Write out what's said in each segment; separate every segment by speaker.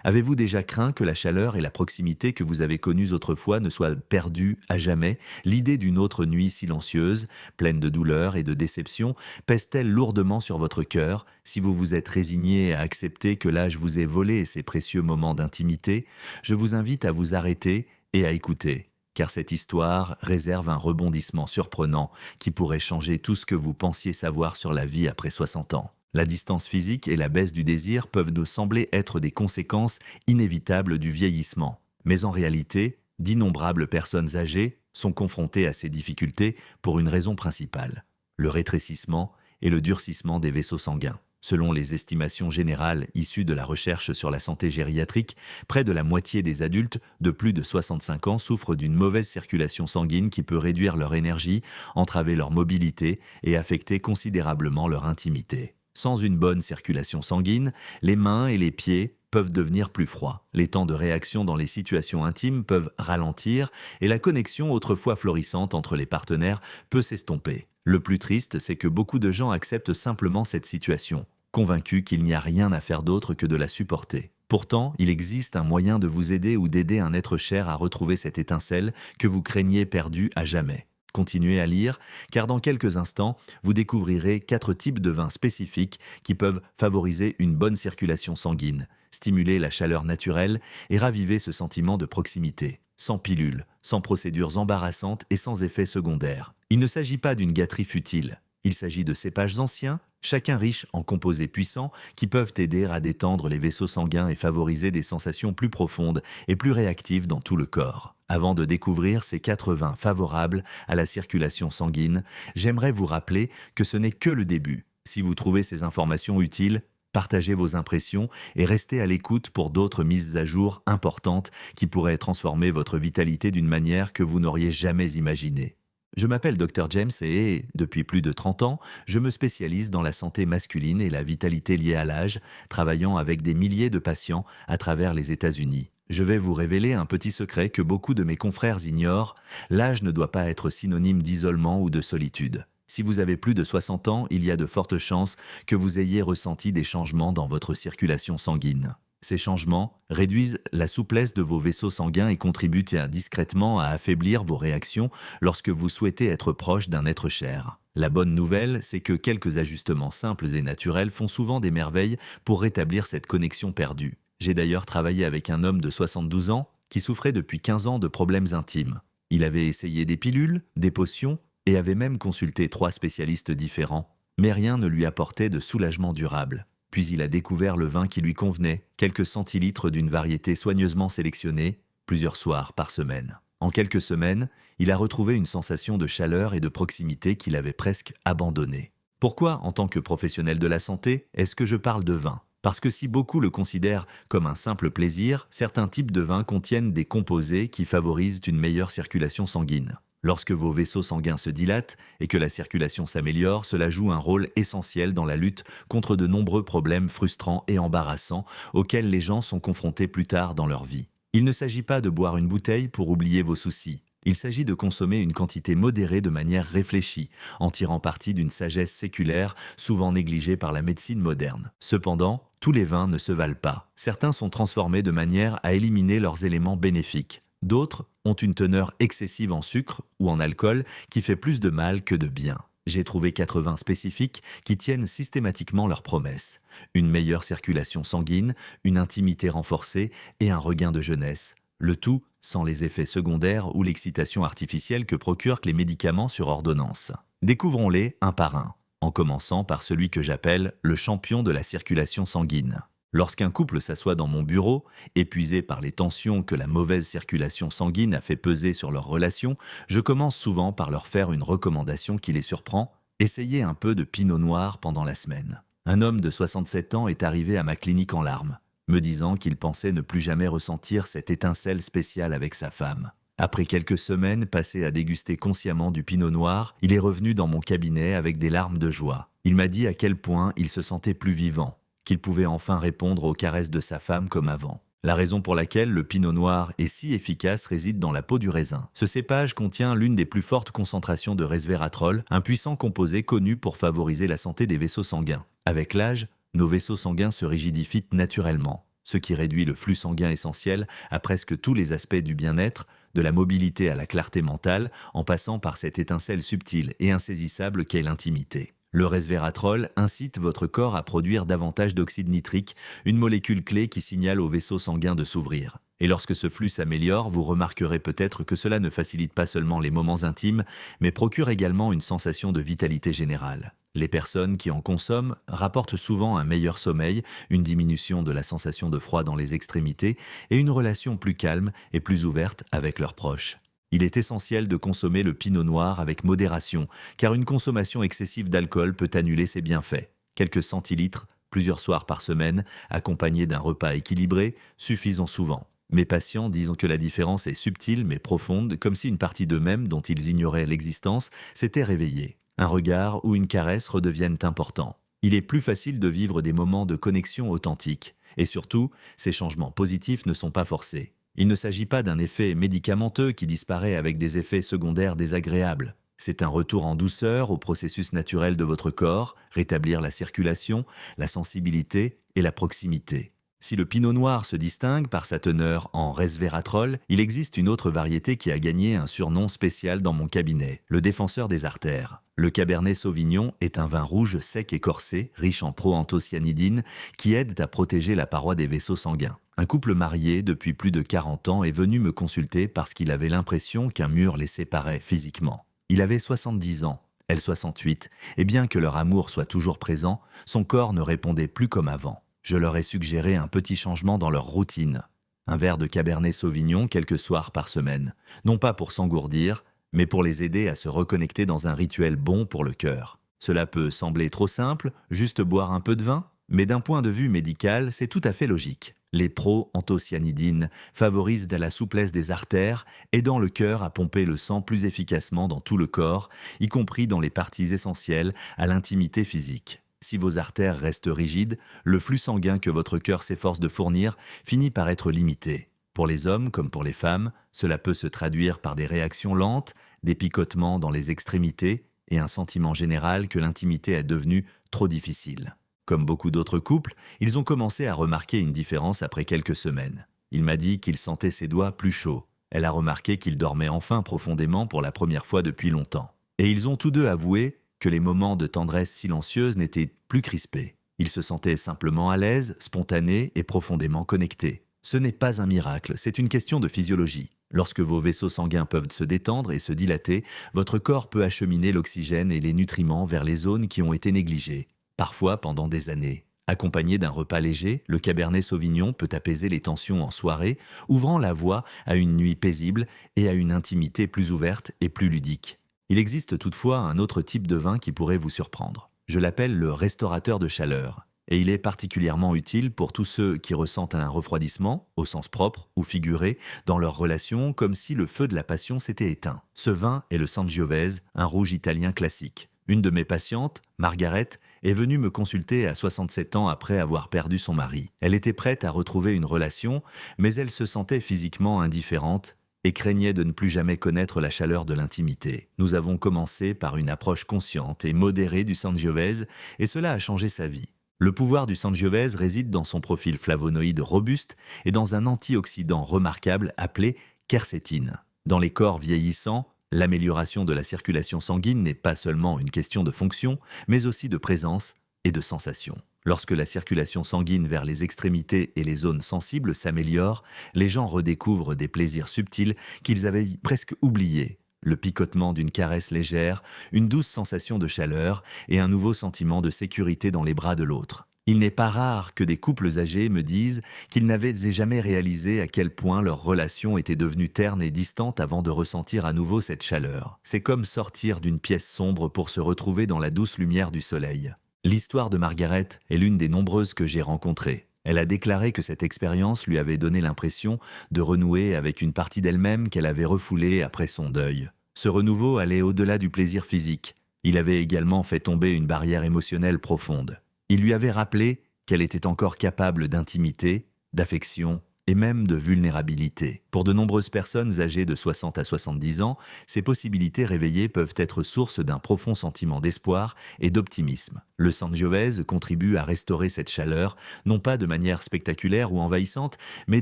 Speaker 1: Avez-vous déjà craint que la chaleur et la proximité que vous avez connues autrefois ne soient perdues à jamais? L'idée d'une autre nuit silencieuse, pleine de douleur et de déception, pèse-t-elle lourdement sur votre cœur si vous vous êtes résigné à accepter que l'âge vous ait volé ces précieux moments d'intimité? Je vous invite à vous arrêter et à écouter, car cette histoire réserve un rebondissement surprenant qui pourrait changer tout ce que vous pensiez savoir sur la vie après 60 ans. La distance physique et la baisse du désir peuvent nous sembler être des conséquences inévitables du vieillissement. Mais en réalité, d'innombrables personnes âgées sont confrontées à ces difficultés pour une raison principale: le rétrécissement et le durcissement des vaisseaux sanguins. Selon les estimations générales issues de la recherche sur la santé gériatrique, près de la moitié des adultes de plus de 65 ans souffrent d'une mauvaise circulation sanguine qui peut réduire leur énergie, entraver leur mobilité et affecter considérablement leur intimité. Sans une bonne circulation sanguine, les mains et les pieds peuvent devenir plus froids. Les temps de réaction dans les situations intimes peuvent ralentir et la connexion autrefois florissante entre les partenaires peut s'estomper. Le plus triste, c'est que beaucoup de gens acceptent simplement cette situation, convaincus qu'il n'y a rien à faire d'autre que de la supporter. Pourtant, il existe un moyen de vous aider ou d'aider un être cher à retrouver cette étincelle que vous craigniez perdue à jamais. Continuez à lire, car dans quelques instants, vous découvrirez 4 types de vins spécifiques qui peuvent favoriser une bonne circulation sanguine, stimuler la chaleur naturelle et raviver ce sentiment de proximité, sans pilule, sans procédures embarrassantes et sans effets secondaires. Il ne s'agit pas d'une gâterie futile. Il s'agit de cépages anciens, chacun riche en composés puissants qui peuvent aider à détendre les vaisseaux sanguins et favoriser des sensations plus profondes et plus réactives dans tout le corps. Avant de découvrir ces 4 vins favorables à la circulation sanguine, j'aimerais vous rappeler que ce n'est que le début. Si vous trouvez ces informations utiles, partagez vos impressions et restez à l'écoute pour d'autres mises à jour importantes qui pourraient transformer votre vitalité d'une manière que vous n'auriez jamais imaginée. Je m'appelle Dr James et, depuis plus de 30 ans, je me spécialise dans la santé masculine et la vitalité liée à l'âge, travaillant avec des milliers de patients à travers les États-Unis. Je vais vous révéler un petit secret que beaucoup de mes confrères ignorent: l'âge ne doit pas être synonyme d'isolement ou de solitude. Si vous avez plus de 60 ans, il y a de fortes chances que vous ayez ressenti des changements dans votre circulation sanguine. Ces changements réduisent la souplesse de vos vaisseaux sanguins et contribuent discrètement à affaiblir vos réactions lorsque vous souhaitez être proche d'un être cher. La bonne nouvelle, c'est que quelques ajustements simples et naturels font souvent des merveilles pour rétablir cette connexion perdue. J'ai d'ailleurs travaillé avec un homme de 72 ans qui souffrait depuis 15 ans de problèmes intimes. Il avait essayé des pilules, des potions et avait même consulté 3 spécialistes différents, mais rien ne lui apportait de soulagement durable. Puis il a découvert le vin qui lui convenait, quelques centilitres d'une variété soigneusement sélectionnée, plusieurs soirs par semaine. En quelques semaines, il a retrouvé une sensation de chaleur et de proximité qu'il avait presque abandonnée. Pourquoi, en tant que professionnel de la santé, est-ce que je parle de vin? Parce que si beaucoup le considèrent comme un simple plaisir, certains types de vins contiennent des composés qui favorisent une meilleure circulation sanguine. Lorsque vos vaisseaux sanguins se dilatent et que la circulation s'améliore, cela joue un rôle essentiel dans la lutte contre de nombreux problèmes frustrants et embarrassants auxquels les gens sont confrontés plus tard dans leur vie. Il ne s'agit pas de boire une bouteille pour oublier vos soucis. Il s'agit de consommer une quantité modérée de manière réfléchie, en tirant parti d'une sagesse séculaire souvent négligée par la médecine moderne. Cependant, tous les vins ne se valent pas. Certains sont transformés de manière à éliminer leurs éléments bénéfiques. D'autres ont une teneur excessive en sucre ou en alcool qui fait plus de mal que de bien. J'ai trouvé 4 vins spécifiques qui tiennent systématiquement leurs promesses: une meilleure circulation sanguine, une intimité renforcée et un regain de jeunesse. Le tout sans les effets secondaires ou l'excitation artificielle que procurent les médicaments sur ordonnance. Découvrons-les un par un, en commençant par celui que j'appelle le champion de la circulation sanguine. Lorsqu'un couple s'assoit dans mon bureau, épuisé par les tensions que la mauvaise circulation sanguine a fait peser sur leur relation, je commence souvent par leur faire une recommandation qui les surprend: essayez un peu de pinot noir pendant la semaine. Un homme de 67 ans est arrivé à ma clinique en larmes, me disant qu'il pensait ne plus jamais ressentir cette étincelle spéciale avec sa femme. Après quelques semaines passées à déguster consciemment du pinot noir, il est revenu dans mon cabinet avec des larmes de joie. Il m'a dit à quel point il se sentait plus vivant, qu'il pouvait enfin répondre aux caresses de sa femme comme avant. La raison pour laquelle le pinot noir est si efficace réside dans la peau du raisin. Ce cépage contient l'une des plus fortes concentrations de resveratrol, un puissant composé connu pour favoriser la santé des vaisseaux sanguins. Avec l'âge, nos vaisseaux sanguins se rigidifient naturellement. ce qui réduit le flux sanguin essentiel à presque tous les aspects du bien-être, de la mobilité à la clarté mentale, en passant par cette étincelle subtile et insaisissable qu'est l'intimité. Le resveratrol incite votre corps à produire davantage d'oxyde nitrique, une molécule clé qui signale au vaisseau sanguin de s'ouvrir. Et lorsque ce flux s'améliore, vous remarquerez peut-être que cela ne facilite pas seulement les moments intimes, mais procure également une sensation de vitalité générale. Les personnes qui en consomment rapportent souvent un meilleur sommeil, une diminution de la sensation de froid dans les extrémités et une relation plus calme et plus ouverte avec leurs proches. Il est essentiel de consommer le pinot noir avec modération, car une consommation excessive d'alcool peut annuler ses bienfaits. Quelques centilitres, plusieurs soirs par semaine, accompagnés d'un repas équilibré, suffisent souvent. Mes patients disent que la différence est subtile mais profonde, comme si une partie d'eux-mêmes dont ils ignoraient l'existence s'était réveillée. Un regard ou une caresse redeviennent importants. Il est plus facile de vivre des moments de connexion authentiques. Et surtout, ces changements positifs ne sont pas forcés. Il ne s'agit pas d'un effet médicamenteux qui disparaît avec des effets secondaires désagréables. C'est un retour en douceur au processus naturel de votre corps, rétablir la circulation, la sensibilité et la proximité. Si le pinot noir se distingue par sa teneur en resveratrol, il existe une autre variété qui a gagné un surnom spécial dans mon cabinet, le défenseur des artères. Le Cabernet Sauvignon est un vin rouge sec et corsé, riche en proanthocyanidine, qui aide à protéger la paroi des vaisseaux sanguins. Un couple marié depuis plus de 40 ans est venu me consulter parce qu'il avait l'impression qu'un mur les séparait physiquement. Il avait 70 ans, elle 68, et bien que leur amour soit toujours présent, son corps ne répondait plus comme avant. Je leur ai suggéré un petit changement dans leur routine. Un verre de Cabernet Sauvignon quelques soirs par semaine. Non pas pour s'engourdir, mais pour les aider à se reconnecter dans un rituel bon pour le cœur. Cela peut sembler trop simple, juste boire un peu de vin, mais d'un point de vue médical, c'est tout à fait logique. Les proanthocyanidines favorisent la souplesse des artères, aidant le cœur à pomper le sang plus efficacement dans tout le corps, y compris dans les parties essentielles à l'intimité physique. Si vos artères restent rigides, le flux sanguin que votre cœur s'efforce de fournir finit par être limité. Pour les hommes comme pour les femmes, cela peut se traduire par des réactions lentes, des picotements dans les extrémités et un sentiment général que l'intimité est devenue trop difficile. Comme beaucoup d'autres couples, ils ont commencé à remarquer une différence après quelques semaines. Il m'a dit qu'il sentait ses doigts plus chauds. Elle a remarqué qu'il dormait enfin profondément pour la première fois depuis longtemps. Et ils ont tous deux avoué que les moments de tendresse silencieuse n'étaient plus crispés. Ils se sentaient simplement à l'aise, spontanés et profondément connectés. Ce n'est pas un miracle, c'est une question de physiologie. Lorsque vos vaisseaux sanguins peuvent se détendre et se dilater, votre corps peut acheminer l'oxygène et les nutriments vers les zones qui ont été négligées, parfois pendant des années. Accompagné d'un repas léger, le Cabernet Sauvignon peut apaiser les tensions en soirée, ouvrant la voie à une nuit paisible et à une intimité plus ouverte et plus ludique. Il existe toutefois un autre type de vin qui pourrait vous surprendre. Je l'appelle le restaurateur de chaleur. Et il est particulièrement utile pour tous ceux qui ressentent un refroidissement, au sens propre ou figuré, dans leur relation, comme si le feu de la passion s'était éteint. Ce vin est le Sangiovese, un rouge italien classique. Une de mes patientes, Margaret, est venue me consulter à 67 ans après avoir perdu son mari. Elle était prête à retrouver une relation, mais elle se sentait physiquement indifférente et craignait de ne plus jamais connaître la chaleur de l'intimité. Nous avons commencé par une approche consciente et modérée du Sangiovese, et cela a changé sa vie. Le pouvoir du Sangiovese réside dans son profil flavonoïde robuste et dans un antioxydant remarquable appelé quercétine. Dans les corps vieillissants, l'amélioration de la circulation sanguine n'est pas seulement une question de fonction, mais aussi de présence et de sensation. Lorsque la circulation sanguine vers les extrémités et les zones sensibles s'améliore, les gens redécouvrent des plaisirs subtils qu'ils avaient presque oubliés. Le picotement d'une caresse légère, une douce sensation de chaleur et un nouveau sentiment de sécurité dans les bras de l'autre. Il n'est pas rare que des couples âgés me disent qu'ils n'avaient jamais réalisé à quel point leur relation était devenue terne et distante avant de ressentir à nouveau cette chaleur. C'est comme sortir d'une pièce sombre pour se retrouver dans la douce lumière du soleil. L'histoire de Margaret est l'une des nombreuses que j'ai rencontrées. Elle a déclaré que cette expérience lui avait donné l'impression de renouer avec une partie d'elle-même qu'elle avait refoulée après son deuil. Ce renouveau allait au-delà du plaisir physique. Il avait également fait tomber une barrière émotionnelle profonde. Il lui avait rappelé qu'elle était encore capable d'intimité, d'affection et même de vulnérabilité. Pour de nombreuses personnes âgées de 60 à 70 ans, ces possibilités réveillées peuvent être source d'un profond sentiment d'espoir et d'optimisme. Le Sangiovese contribue à restaurer cette chaleur, non pas de manière spectaculaire ou envahissante, mais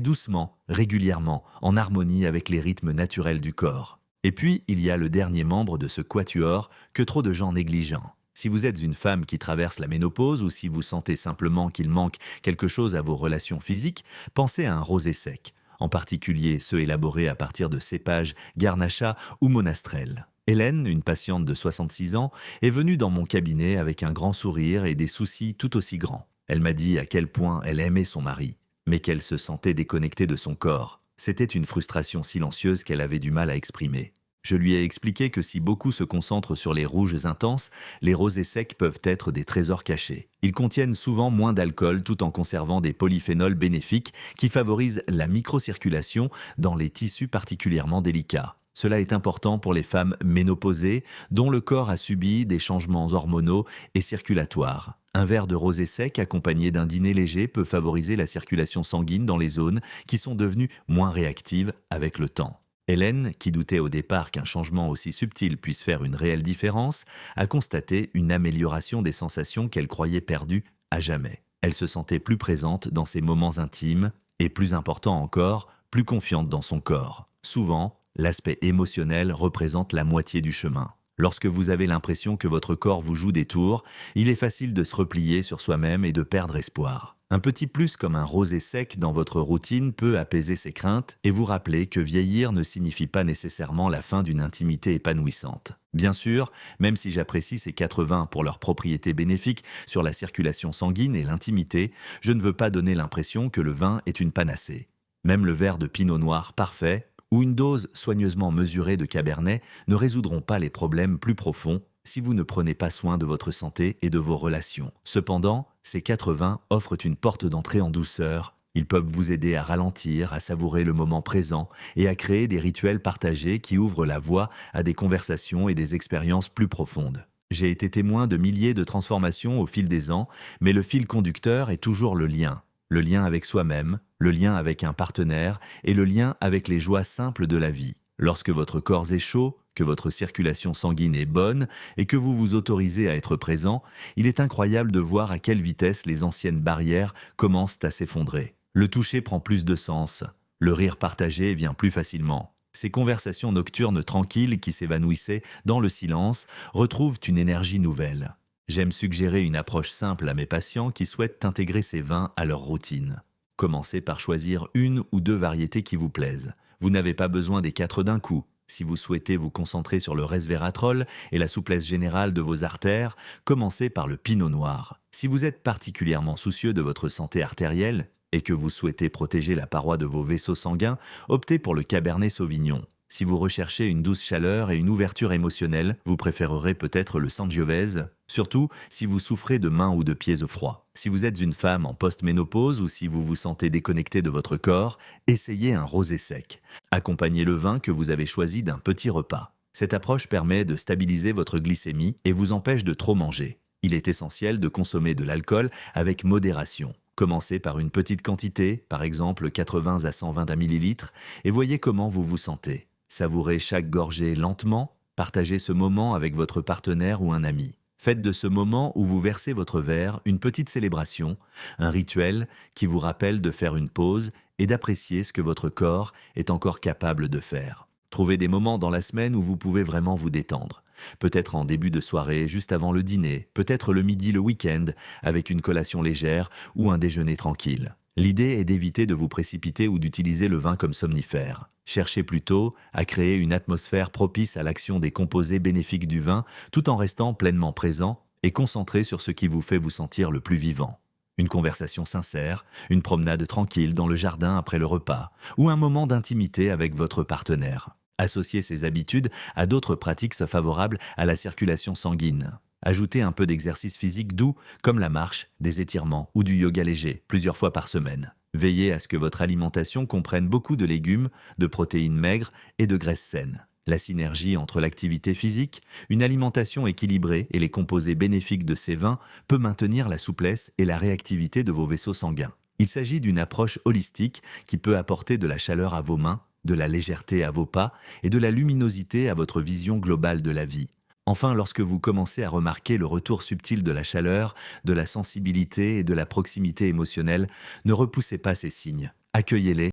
Speaker 1: doucement, régulièrement, en harmonie avec les rythmes naturels du corps. Et puis, il y a le dernier membre de ce quatuor que trop de gens négligent. Si vous êtes une femme qui traverse la ménopause ou si vous sentez simplement qu'il manque quelque chose à vos relations physiques, pensez à un rosé sec, en particulier ceux élaborés à partir de cépages garnacha ou monastrell. Hélène, une patiente de 66 ans, est venue dans mon cabinet avec un grand sourire et des soucis tout aussi grands. Elle m'a dit à quel point elle aimait son mari, mais qu'elle se sentait déconnectée de son corps. C'était une frustration silencieuse qu'elle avait du mal à exprimer. Je lui ai expliqué que si beaucoup se concentrent sur les rouges intenses, les rosés secs peuvent être des trésors cachés. Ils contiennent souvent moins d'alcool tout en conservant des polyphénols bénéfiques qui favorisent la microcirculation dans les tissus particulièrement délicats. Cela est important pour les femmes ménopausées dont le corps a subi des changements hormonaux et circulatoires. Un verre de rosé sec accompagné d'un dîner léger peut favoriser la circulation sanguine dans les zones qui sont devenues moins réactives avec le temps. Hélène, qui doutait au départ qu'un changement aussi subtil puisse faire une réelle différence, a constaté une amélioration des sensations qu'elle croyait perdues à jamais. Elle se sentait plus présente dans ses moments intimes et, plus important encore, plus confiante dans son corps. Souvent, l'aspect émotionnel représente la moitié du chemin. Lorsque vous avez l'impression que votre corps vous joue des tours, il est facile de se replier sur soi-même et de perdre espoir. Un petit plus comme un rosé sec dans votre routine peut apaiser ces craintes et vous rappeler que vieillir ne signifie pas nécessairement la fin d'une intimité épanouissante. Bien sûr, même si j'apprécie ces 80 pour leurs propriétés bénéfiques sur la circulation sanguine et l'intimité, je ne veux pas donner l'impression que le vin est une panacée. Même le verre de pinot noir parfait ou une dose soigneusement mesurée de cabernet ne résoudront pas les problèmes plus profonds si vous ne prenez pas soin de votre santé et de vos relations. Cependant, ces 80 offrent une porte d'entrée en douceur. Ils peuvent vous aider à ralentir, à savourer le moment présent et à créer des rituels partagés qui ouvrent la voie à des conversations et des expériences plus profondes. J'ai été témoin de milliers de transformations au fil des ans, mais le fil conducteur est toujours le lien. Le lien avec soi-même, le lien avec un partenaire et le lien avec les joies simples de la vie. Lorsque votre corps est chaud, que votre circulation sanguine est bonne et que vous vous autorisez à être présent, il est incroyable de voir à quelle vitesse les anciennes barrières commencent à s'effondrer. Le toucher prend plus de sens, le rire partagé vient plus facilement. Ces conversations nocturnes tranquilles qui s'évanouissaient dans le silence retrouvent une énergie nouvelle. J'aime suggérer une approche simple à mes patients qui souhaitent intégrer ces vins à leur routine. Commencez par choisir une ou deux variétés qui vous plaisent. Vous n'avez pas besoin des 4 d'un coup. Si vous souhaitez vous concentrer sur le resveratrol et la souplesse générale de vos artères, commencez par le pinot noir. Si vous êtes particulièrement soucieux de votre santé artérielle et que vous souhaitez protéger la paroi de vos vaisseaux sanguins, optez pour le cabernet sauvignon. Si vous recherchez une douce chaleur et une ouverture émotionnelle, vous préférerez peut-être le Sangiovese, surtout si vous souffrez de mains ou de pieds au froid. Si vous êtes une femme en post-ménopause ou si vous vous sentez déconnecté de votre corps, essayez un rosé sec. Accompagnez le vin que vous avez choisi d'un petit repas. Cette approche permet de stabiliser votre glycémie et vous empêche de trop manger. Il est essentiel de consommer de l'alcool avec modération. Commencez par une petite quantité, par exemple 80 à 120 ml, et voyez comment vous vous sentez. Savourez chaque gorgée lentement, partagez ce moment avec votre partenaire ou un ami. Faites de ce moment où vous versez votre verre une petite célébration, un rituel qui vous rappelle de faire une pause et d'apprécier ce que votre corps est encore capable de faire. Trouvez des moments dans la semaine où vous pouvez vraiment vous détendre. Peut-être en début de soirée, juste avant le dîner, peut-être le midi le week-end, avec une collation légère ou un déjeuner tranquille. L'idée est d'éviter de vous précipiter ou d'utiliser le vin comme somnifère. Cherchez plutôt à créer une atmosphère propice à l'action des composés bénéfiques du vin tout en restant pleinement présent et concentré sur ce qui vous fait vous sentir le plus vivant. Une conversation sincère, une promenade tranquille dans le jardin après le repas ou un moment d'intimité avec votre partenaire. Associez ces habitudes à d'autres pratiques favorables à la circulation sanguine. Ajoutez un peu d'exercice physique doux comme la marche, des étirements ou du yoga léger plusieurs fois par semaine. Veillez à ce que votre alimentation comprenne beaucoup de légumes, de protéines maigres et de graisses saines. La synergie entre l'activité physique, une alimentation équilibrée et les composés bénéfiques de ces vins peut maintenir la souplesse et la réactivité de vos vaisseaux sanguins. Il s'agit d'une approche holistique qui peut apporter de la chaleur à vos mains, de la légèreté à vos pas et de la luminosité à votre vision globale de la vie. Enfin, lorsque vous commencez à remarquer le retour subtil de la chaleur, de la sensibilité et de la proximité émotionnelle, ne repoussez pas ces signes. Accueillez-les